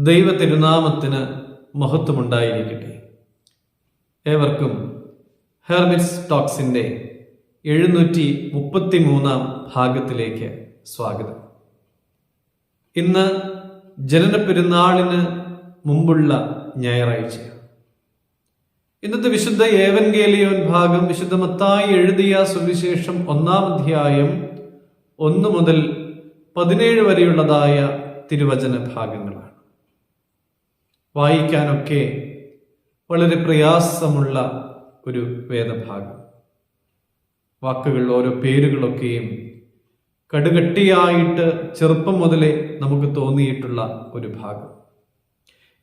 ദൈവ തിരുനാമത്തിന് മഹത്വമുണ്ടായിരിക്കട്ടെ. ഏവർക്കും ഹെർമിറ്റ്സ് ടോക്സിന്റെ 733 ഭാഗത്തിലേക്ക് സ്വാഗതം. ഇന്ന് ജനന പെരുന്നാളിന് മുമ്പുള്ള ഞായറാഴ്ചയാണ്. ഇന്നത്തെ വിശുദ്ധ ഏവൻഗേലിയോൻ ഭാഗം വിശുദ്ധ മത്തായി എഴുതിയ സുവിശേഷം 1-ാം അധ്യായം 1 മുതൽ 17 വരെയുള്ളതായ തിരുവചന ഭാഗങ്ങളാണ്. വായിക്കാനൊക്കെ വളരെ പ്രയാസമുള്ള ഒരു വേദഭാഗം. വാക്കുകൾ, ഓരോ പേരുകളൊക്കെയും കടുകട്ടിയായിട്ട് ചെറുപ്പം മുതലേ നമുക്ക് തോന്നിയിട്ടുള്ള ഒരു ഭാഗം.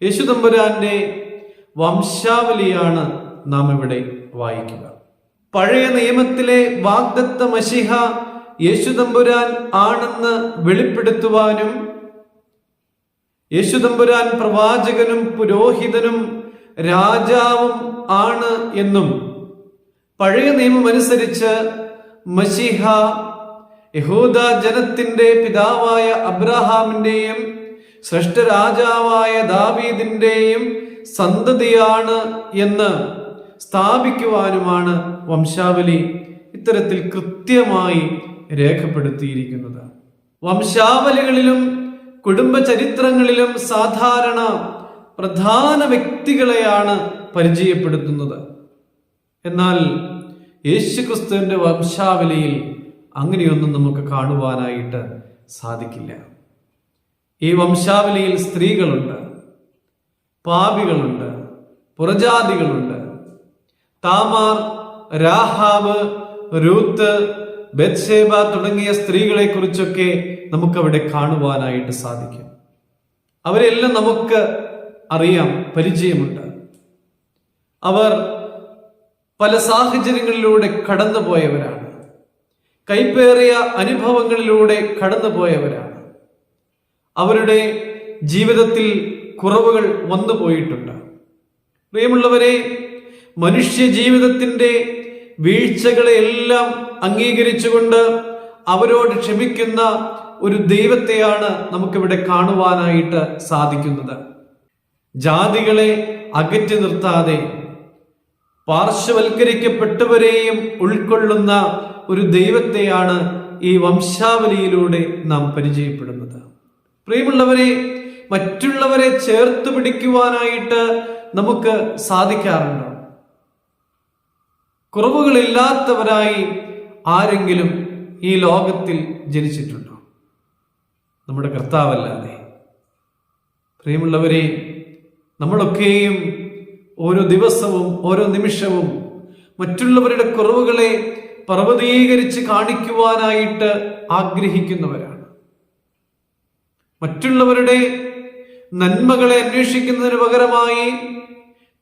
യേശുതമ്പുരാന്റെ വംശാവലിയാണ് നാം ഇവിടെ വായിക്കുക. പഴയ നിയമത്തിലെ വാഗ്ദത്ത മശിഹ യേശുതമ്പുരാൻ ആണെന്ന് വെളിപ്പെടുത്തുവാനും യേശുതമ്പുരാൻ പ്രവാചകനും പുരോഹിതനും രാജാവും ആണ് എന്നും, പഴയ നിയമം അനുസരിച്ച് മശിഹ യഹൂദ ജനത്തിന്റെ പിതാവായ അബ്രഹാമിന്റെയും ശ്രേഷ്ഠരാജാവായ ദാവീദിന്റെയും സന്തതിയാണ് എന്ന് സ്ഥാപിക്കുവാനുമാണ് വംശാവലി ഇത്തരത്തിൽ കൃത്യമായി രേഖപ്പെടുത്തിയിരിക്കുന്നത്. വംശാവലികളിലും കുടുംബ ചരിത്രങ്ങളിലും സാധാരണ പ്രധാന വ്യക്തികളെയാണ് പരിചയപ്പെടുത്തുന്നത്. എന്നാൽ യേശുക്രിസ്തുവിന്റെ വംശാവലിയിൽ അങ്ങനെയൊന്നും നമുക്ക് കാണുവാനായിട്ട് സാധിക്കില്ല. ഈ വംശാവലിയിൽ സ്ത്രീകളുണ്ട്, പാപികളുണ്ട്, പുറജാതികളുണ്ട്. താമാർ, രാഹാബ്, രൂത്ത്, ബത്ശേബ തുടങ്ങിയ സ്ത്രീകളെ കുറിച്ചൊക്കെ നമുക്കവിടെ കാണുവാനായിട്ട് സാധിക്കും. അവരെല്ലാം നമുക്ക് അറിയാം, പരിചയമുണ്ട്. അവർ പല സാഹചര്യങ്ങളിലൂടെ കടന്നുപോയവരാണ്, കൈപ്പേറിയ അനുഭവങ്ങളിലൂടെ കടന്നുപോയവരാണ്. അവരുടെ ജീവിതത്തിൽ കുറവുകൾ വന്നു പോയിട്ടുണ്ട്. പ്രിയമുള്ളവരെ, മനുഷ്യ ജീവിതത്തിന്റെ വീഴ്ചകളെ എല്ലാം അംഗീകരിച്ചുകൊണ്ട് അവരോട് ക്ഷമിക്കുന്ന ഒരു ദൈവത്തെയാണ് നമുക്കിവിടെ കാണുവാനായിട്ട് സാധിക്കുന്നത്. ജാതികളെ അകറ്റി നിർത്താതെ പാർശ്വവൽക്കരിക്കപ്പെട്ടവരെയും ഉൾക്കൊള്ളുന്ന ഒരു ദൈവത്തെയാണ് ഈ വംശാവലിയിലൂടെ നാം പരിചയപ്പെടുന്നത്. പ്രിയമുള്ളവരെ, മറ്റുള്ളവരെ ചേർത്ത് പിടിക്കുവാനായിട്ട് നമുക്ക് സാധിക്കാറുണ്ടോ? കുറവുകളില്ലാത്തവരായി ആരെങ്കിലും ഈ ലോകത്തിൽ ജനിച്ചിട്ടുണ്ടോ? നമ്മുടെ കർത്താവല്ലാതെ. പ്രിയമുള്ളവരെ, നമ്മളൊക്കെയും ഓരോ ദിവസവും ഓരോ നിമിഷവും മറ്റുള്ളവരുടെ കുറവുകളെ പർവ്വതീകരിച്ച് കാണിക്കുവാനായിട്ട് ആഗ്രഹിക്കുന്നവരാണ്. മറ്റുള്ളവരുടെ നന്മകളെ അന്വേഷിക്കുന്നതിന് പകരമായി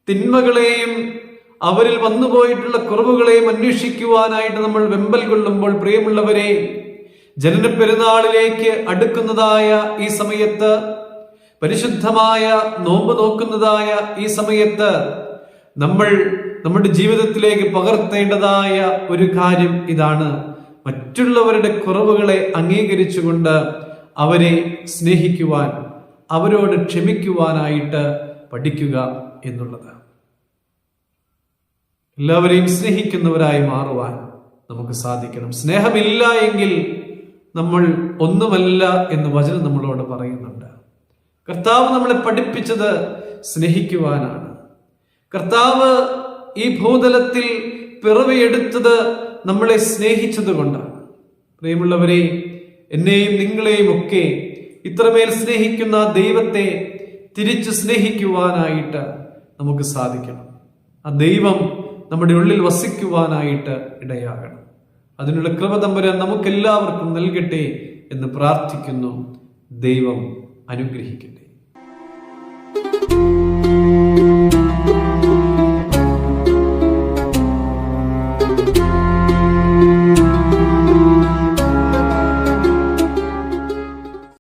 തിന്മകളെയും അവരിൽ വന്നുപോയിട്ടുള്ള കുറവുകളെയും അന്വേഷിക്കുവാനായിട്ട് നമ്മൾ വെമ്പൽ കൊള്ളുമ്പോൾ, പ്രിയമുള്ളവരെ, ജനന പെരുന്നാളിലേക്ക് അടുക്കുന്നതായ ഈ സമയത്ത്, പരിശുദ്ധമായ നോമ്പ് നോക്കുന്നതായ ഈ സമയത്ത് നമ്മൾ നമ്മുടെ ജീവിതത്തിലേക്ക് പകർത്തേണ്ടതായ ഒരു കാര്യം ഇതാണ്: മറ്റുള്ളവരുടെ കുറവുകളെ അംഗീകരിച്ചുകൊണ്ട് അവരെ സ്നേഹിക്കുവാൻ, അവരോട് ക്ഷമിക്കുവാനായിട്ട് പഠിക്കുക എന്നുള്ളത്. എല്ലാവരെയും സ്നേഹിക്കുന്നവരായി മാറുവാൻ നമുക്ക് സാധിക്കണം. സ്നേഹമില്ല എങ്കിൽ നമ്മൾ ഒന്നുമല്ല എന്ന് വചനം നമ്മളോട് പറയുന്നുണ്ട്. കർത്താവ് നമ്മളെ പഠിപ്പിച്ചത് സ്നേഹിക്കുവാനാണ്. കർത്താവ് ഈ ഭൂതലത്തിൽ പിറവിയെടുത്തത് നമ്മളെ സ്നേഹിച്ചത് കൊണ്ടാണ്. പ്രിയമുള്ളവരെ, എന്നെയും നിങ്ങളെയും ഒക്കെ ഇത്രമേൽ സ്നേഹിക്കുന്ന ദൈവത്തെ തിരിച്ചു സ്നേഹിക്കുവാനായിട്ട് നമുക്ക് സാധിക്കണം. ആ ദൈവം നമ്മുടെ ഉള്ളിൽ വസിക്കുവാനായിട്ട് ഇടയാകണം. അതിനുള്ള കൃപ തമ്പുരാൻ നമുക്കെല്ലാവർക്കും നൽകട്ടെ എന്ന് പ്രാർത്ഥിക്കുന്നു. ദൈവം അനുഗ്രഹിക്കട്ടെ.